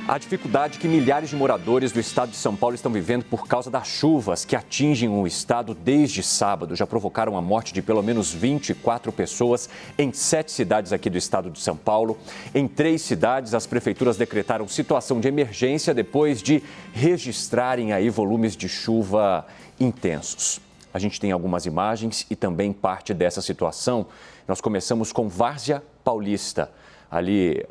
A dificuldade que milhares de moradores do estado de São Paulo estão vivendo por causa das chuvas que atingem o estado desde sábado já provocaram a morte de pelo menos 24 pessoas em 7 cidades aqui do estado de São Paulo. Em 3 cidades, as prefeituras decretaram situação de emergência depois de registrarem aí volumes de chuva intensos. A gente tem algumas imagens e também parte dessa situação. Nós começamos com Várzea Paulista, ali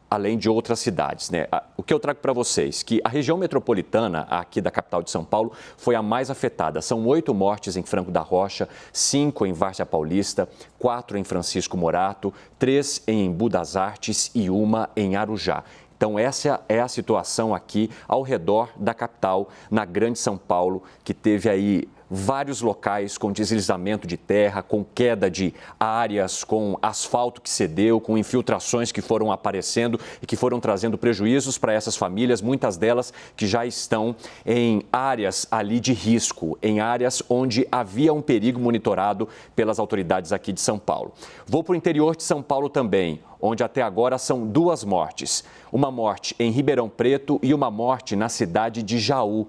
além de outras cidades, né? O que eu trago para vocês, que a região metropolitana aqui da capital de São Paulo foi a mais afetada. São 8 mortes em Franco da Rocha, 5 em Várzea Paulista, 4 em Francisco Morato, 3 em Embu das Artes e 1 em Arujá. Então, essa é a situação aqui ao redor da capital, na Grande São Paulo, que teve aí vários locais com deslizamento de terra, com queda de áreas, com asfalto que cedeu, com infiltrações que foram aparecendo e que foram trazendo prejuízos para essas famílias, muitas delas que já estão em áreas ali de risco, em áreas onde havia um perigo monitorado pelas autoridades aqui de São Paulo. Vou para o interior de São Paulo também, onde até agora são 2 mortes. Uma morte em Ribeirão Preto e uma morte na cidade de Jaú.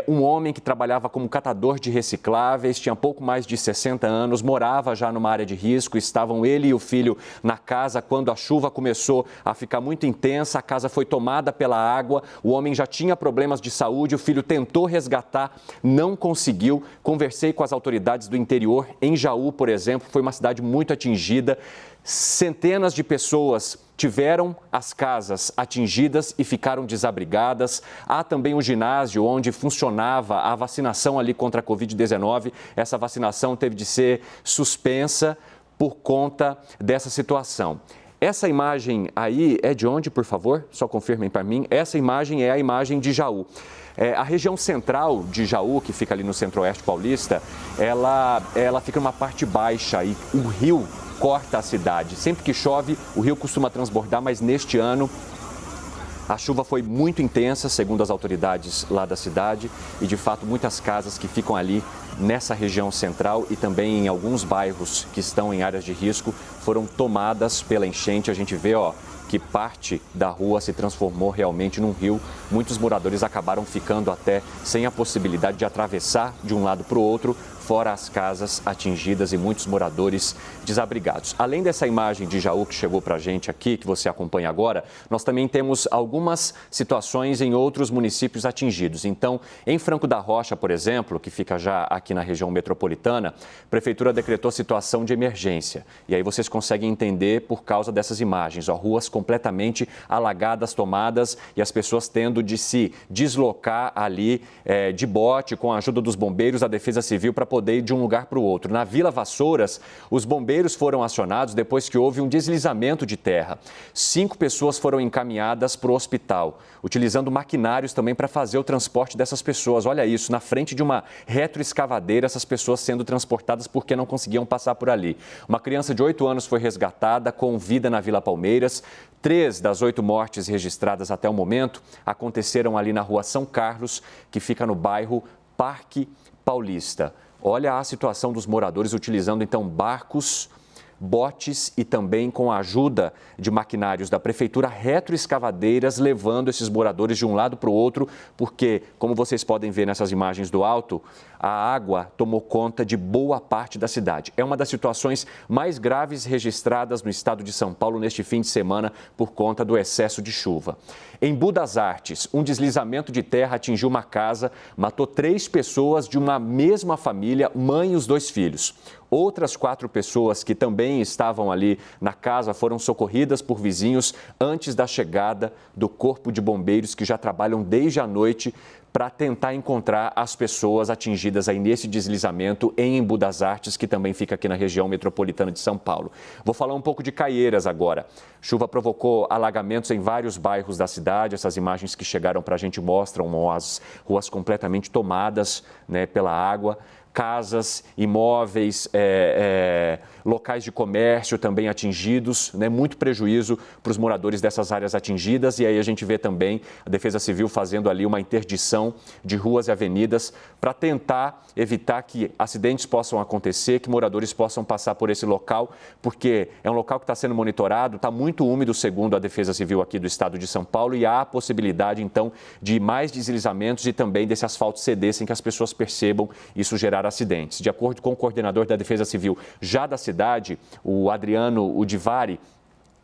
Um homem que trabalhava como catador de recicláveis, tinha pouco mais de 60 anos, morava já numa área de risco, estavam ele e o filho na casa quando a chuva começou a ficar muito intensa, a casa foi tomada pela água, o homem já tinha problemas de saúde, o filho tentou resgatar, não conseguiu. Conversei com as autoridades do interior, em Jaú, por exemplo, foi uma cidade muito atingida. Centenas de pessoas tiveram as casas atingidas e ficaram desabrigadas. Há também um ginásio onde funcionava a vacinação ali contra a Covid-19. Essa vacinação teve de ser suspensa por conta dessa situação. Essa imagem aí é de onde, por favor? Só confirmem para mim. Essa imagem é a imagem de Jaú. A região central de Jaú, que fica ali no centro-oeste paulista, ela fica numa parte baixa e o rio corta a cidade. Sempre que chove, o rio costuma transbordar, mas neste ano a chuva foi muito intensa, segundo as autoridades lá da cidade, e de fato muitas casas que ficam ali nessa região central e também em alguns bairros que estão em áreas de risco foram tomadas pela enchente. A gente vê, que parte da rua se transformou realmente num rio. Muitos moradores acabaram ficando até sem a possibilidade de atravessar de um lado para o outro, fora as casas atingidas e muitos moradores desabrigados. Além dessa imagem de Jaú que chegou para a gente aqui, que você acompanha agora, nós também temos algumas situações em outros municípios atingidos. Então, em Franco da Rocha, por exemplo, que fica já aqui na região metropolitana, a prefeitura decretou situação de emergência. E aí vocês conseguem entender por causa dessas imagens, ruas completamente alagadas, tomadas e as pessoas tendo de se deslocar ali de bote com a ajuda dos bombeiros, da Defesa Civil, para poder ir de um lugar para o outro. Na Vila Vassouras, os bombeiros foram acionados depois que houve um deslizamento de terra. 5 pessoas foram encaminhadas para o hospital, utilizando maquinários também para fazer o transporte dessas pessoas. Olha isso, na frente de uma retroescavadeira, essas pessoas sendo transportadas porque não conseguiam passar por ali. Uma criança de 8 anos foi resgatada com vida na Vila Palmeiras. 3 das 8 mortes registradas até o momento aconteceram ali na rua São Carlos, que fica no bairro Parque Paulista. Olha a situação dos moradores utilizando então barcos, botes e também com a ajuda de maquinários da prefeitura, retroescavadeiras, levando esses moradores de um lado para o outro, porque, como vocês podem ver nessas imagens do alto, a água tomou conta de boa parte da cidade. É uma das situações mais graves registradas no estado de São Paulo neste fim de semana por conta do excesso de chuva. Em Embu das Artes, um deslizamento de terra atingiu uma casa, matou 3 pessoas de uma mesma família, mãe e os 2 filhos. Outras 4 pessoas que também estavam ali na casa foram socorridas por vizinhos antes da chegada do Corpo de Bombeiros, que já trabalham desde a noite para tentar encontrar as pessoas atingidas aí nesse deslizamento em Embu das Artes, que também fica aqui na região metropolitana de São Paulo. Vou falar um pouco de Caieiras agora. Chuva provocou alagamentos em vários bairros da cidade. Essas imagens que chegaram para a gente mostram as ruas completamente tomadas, pela água. Casas, imóveis, locais de comércio também atingidos, muito prejuízo para os moradores dessas áreas atingidas. E aí a gente vê também a Defesa Civil fazendo ali uma interdição sinalização de ruas e avenidas para tentar evitar que acidentes possam acontecer, que moradores possam passar por esse local, porque é um local que está sendo monitorado, está muito úmido, segundo a Defesa Civil aqui do estado de São Paulo, e há a possibilidade, então, de mais deslizamentos e também desse asfalto ceder sem que as pessoas percebam isso gerar acidentes. De acordo com o coordenador da Defesa Civil já da cidade, o Adriano Udivari,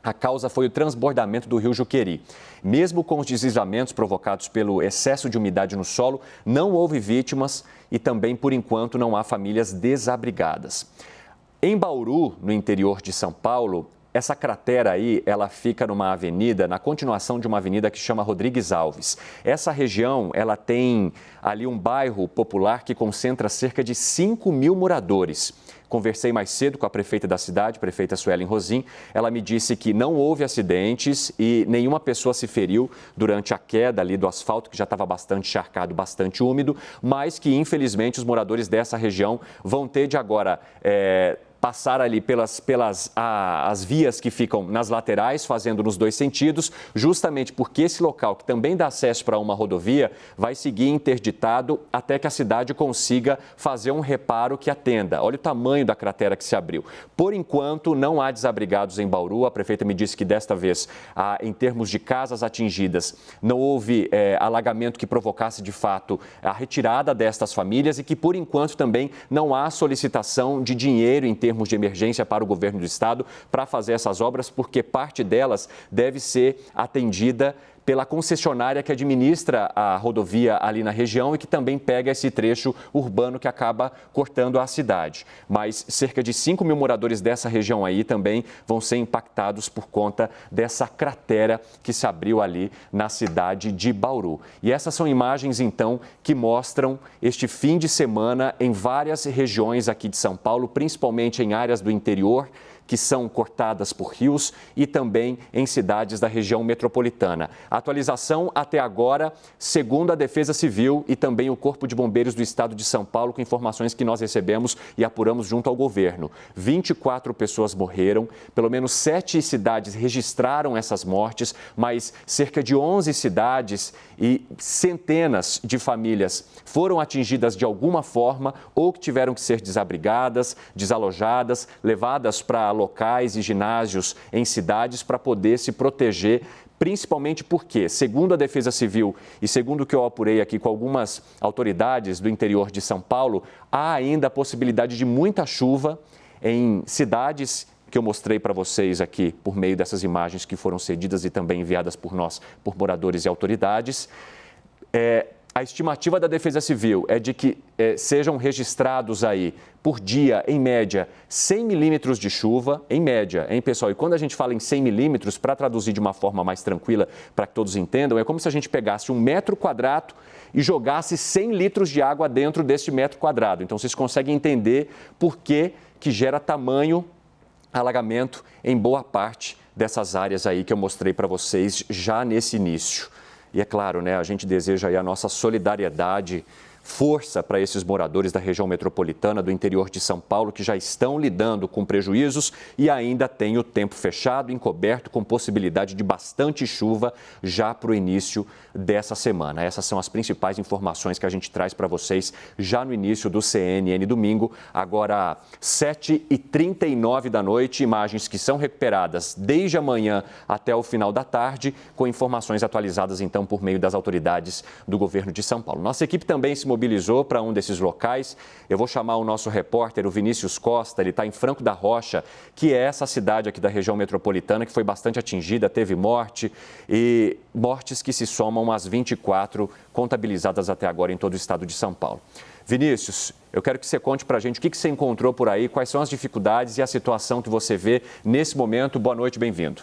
a causa foi o transbordamento do rio Juqueri. Mesmo com os deslizamentos provocados pelo excesso de umidade no solo, não houve vítimas e também, por enquanto, não há famílias desabrigadas. Em Bauru, no interior de São Paulo, essa cratera aí, ela fica numa avenida, na continuação de uma avenida que chama Rodrigues Alves. Essa região, ela tem ali um bairro popular que concentra cerca de 5 mil moradores. Conversei mais cedo com a prefeita da cidade, prefeita Suelen Rosim. Ela me disse que não houve acidentes e nenhuma pessoa se feriu durante a queda ali do asfalto, que já estava bastante encharcado, bastante úmido, mas que, infelizmente, os moradores dessa região vão ter de agora passar ali as vias que ficam nas laterais, fazendo nos dois sentidos, justamente porque esse local, que também dá acesso para uma rodovia, vai seguir interditado até que a cidade consiga fazer um reparo que atenda. Olha o tamanho da cratera que se abriu. Por enquanto, não há desabrigados em Bauru. A prefeita me disse que desta vez, em termos de casas atingidas, não houve alagamento que provocasse, de fato, a retirada destas famílias e que, por enquanto, também não há solicitação de dinheiro em termos de emergência para o governo do estado para fazer essas obras, porque parte delas deve ser atendida pela concessionária que administra a rodovia ali na região e que também pega esse trecho urbano que acaba cortando a cidade. Mas cerca de 5 mil moradores dessa região aí também vão ser impactados por conta dessa cratera que se abriu ali na cidade de Bauru. E essas são imagens, então, que mostram este fim de semana em várias regiões aqui de São Paulo, principalmente em áreas do interior, que são cortadas por rios e também em cidades da região metropolitana. A atualização até agora, segundo a Defesa Civil e também o Corpo de Bombeiros do Estado de São Paulo, com informações que nós recebemos e apuramos junto ao governo. 24 pessoas morreram, pelo menos 7 cidades registraram essas mortes, mas cerca de 11 cidades e centenas de famílias foram atingidas de alguma forma ou que tiveram que ser desabrigadas, desalojadas, levadas para locais e ginásios em cidades para poder se proteger, principalmente porque, segundo a Defesa Civil e segundo o que eu apurei aqui com algumas autoridades do interior de São Paulo, há ainda a possibilidade de muita chuva em cidades que eu mostrei para vocês aqui por meio dessas imagens que foram cedidas e também enviadas por nós, por moradores e autoridades. A estimativa da Defesa Civil é de que sejam registrados aí, por dia, em média, 100 milímetros de chuva, em média, hein, pessoal? E quando a gente fala em 100 milímetros, para traduzir de uma forma mais tranquila, para que todos entendam, é como se a gente pegasse 1 metro quadrado e jogasse 100 litros de água dentro deste metro quadrado. Então, vocês conseguem entender por que gera tamanho alagamento em boa parte dessas áreas aí que eu mostrei para vocês já nesse início. E é claro, né, a gente deseja aí a nossa solidariedade, força para esses moradores da região metropolitana do interior de São Paulo que já estão lidando com prejuízos e ainda tem o tempo fechado, encoberto, com possibilidade de bastante chuva já para o início dessa semana. Essas são as principais informações que a gente traz para vocês já no início do CNN Domingo. Agora, 7h39 da noite, imagens que são recuperadas desde amanhã até o final da tarde, com informações atualizadas então por meio das autoridades do governo de São Paulo. Nossa equipe também se mobilizou para um desses locais. Eu vou chamar o nosso repórter, o Vinícius Costa, ele está em Franco da Rocha, que é essa cidade aqui da região metropolitana que foi bastante atingida, teve morte e mortes que se somam às 24 contabilizadas até agora em todo o estado de São Paulo. Vinícius, eu quero que você conte para a gente o que você encontrou por aí, quais são as dificuldades e a situação que você vê nesse momento. Boa noite, bem-vindo.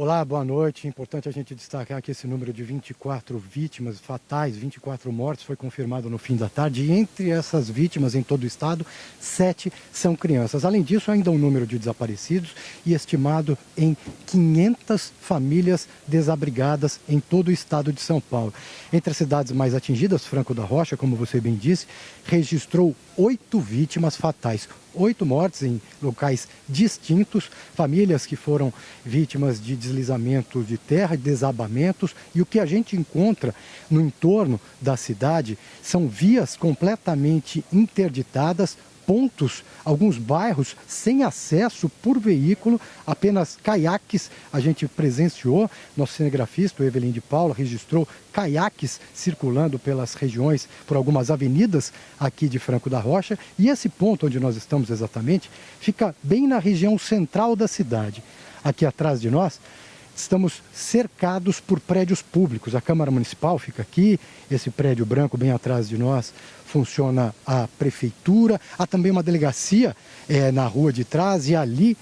Olá, boa noite. Importante a gente destacar que esse número de 24 vítimas fatais, 24 mortes, foi confirmado no fim da tarde. E entre essas vítimas em todo o estado, 7 são crianças. Além disso, ainda um número de desaparecidos e estimado em 500 famílias desabrigadas em todo o estado de São Paulo. Entre as cidades mais atingidas, Franco da Rocha, como você bem disse, registrou 8 vítimas fatais. 8 mortes em locais distintos, famílias que foram vítimas de deslizamentos de terra, de desabamentos. E o que a gente encontra no entorno da cidade são vias completamente interditadas, pontos, alguns bairros sem acesso por veículo, apenas caiaques. A gente presenciou, nosso cinegrafista, o Evelyn de Paula, registrou caiaques circulando pelas regiões, por algumas avenidas aqui de Franco da Rocha. E esse ponto onde nós estamos exatamente, fica bem na região central da cidade. Aqui atrás de nós, estamos cercados por prédios públicos. A Câmara Municipal fica aqui, esse prédio branco bem atrás de nós funciona a prefeitura. Há também uma delegacia na rua de trás e ali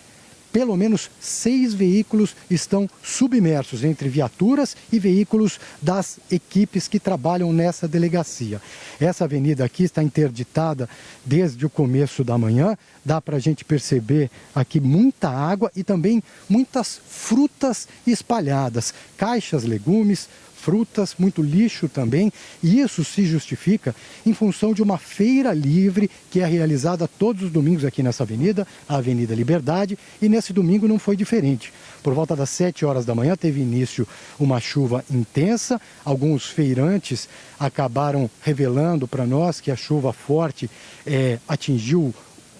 pelo menos 6 veículos estão submersos, entre viaturas e veículos das equipes que trabalham nessa delegacia. Essa avenida aqui está interditada desde o começo da manhã. Dá para a gente perceber aqui muita água e também muitas frutas espalhadas, caixas, legumes, frutas, muito lixo também, e isso se justifica em função de uma feira livre que é realizada todos os domingos aqui nessa avenida, a Avenida Liberdade, e nesse domingo não foi diferente. Por volta das 7 horas da manhã teve início uma chuva intensa, alguns feirantes acabaram revelando para nós que a chuva forte atingiu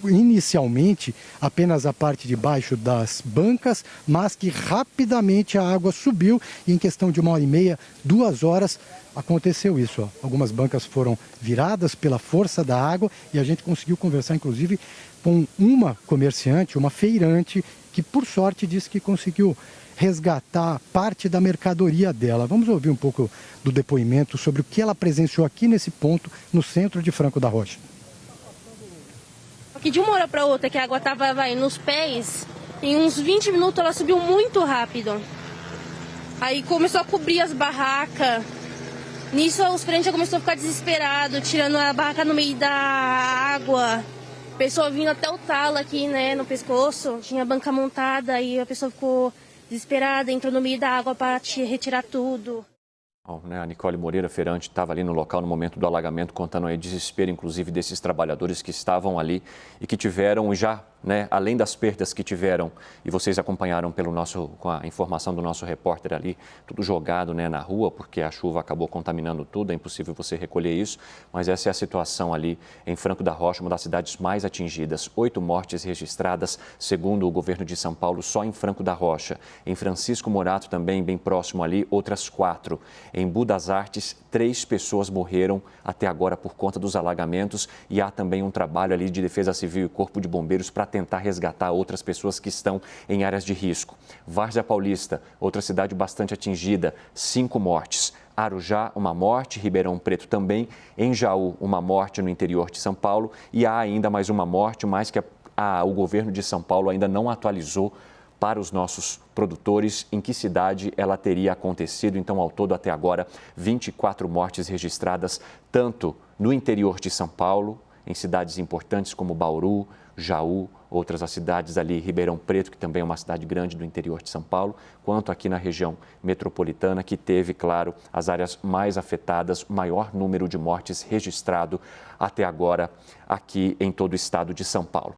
inicialmente apenas a parte de baixo das bancas, mas que rapidamente a água subiu e em questão de 1h30, 2 horas, aconteceu isso. Ó. Algumas bancas foram viradas pela força da água e a gente conseguiu conversar inclusive com uma comerciante, uma feirante, que por sorte disse que conseguiu resgatar parte da mercadoria dela. Vamos ouvir um pouco do depoimento sobre o que ela presenciou aqui nesse ponto, no centro de Franco da Rocha. Aqui de uma hora para outra, que a água estava nos pés, em uns 20 minutos ela subiu muito rápido. Aí começou a cobrir as barracas. Nisso os clientes já começaram a ficar desesperados, tirando a barraca no meio da água. A pessoa vindo até o talo aqui, né, no pescoço. Tinha a banca montada e a pessoa ficou desesperada, entrou no meio da água para retirar tudo. A Nicole Moreira, feirante, estava ali no local no momento do alagamento, contando aí desespero, inclusive, desses trabalhadores que estavam ali e que tiveram já, além das perdas que tiveram, e vocês acompanharam com a informação do nosso repórter ali, tudo jogado na rua, porque a chuva acabou contaminando tudo, é impossível você recolher isso, mas essa é a situação ali em Franco da Rocha, uma das cidades mais atingidas. 8 mortes registradas, segundo o governo de São Paulo, só em Franco da Rocha. Em Francisco Morato, também bem próximo ali, outras 4. Em Budas Artes, 3 pessoas morreram até agora por conta dos alagamentos e há também um trabalho ali de Defesa Civil e Corpo de Bombeiros para tentar resgatar outras pessoas que estão em áreas de risco. Várzea Paulista, outra cidade bastante atingida, 5 mortes. Arujá, uma morte, Ribeirão Preto também, em Jaú, uma morte no interior de São Paulo e há ainda mais uma morte, mas que o governo de São Paulo ainda não atualizou para os nossos produtores em que cidade ela teria acontecido. Então, ao todo, até agora, 24 mortes registradas, tanto no interior de São Paulo, em cidades importantes como Bauru, Jaú, outras as cidades ali, Ribeirão Preto, que também é uma cidade grande do interior de São Paulo, quanto aqui na região metropolitana, que teve, claro, as áreas mais afetadas, maior número de mortes registrado até agora aqui em todo o estado de São Paulo.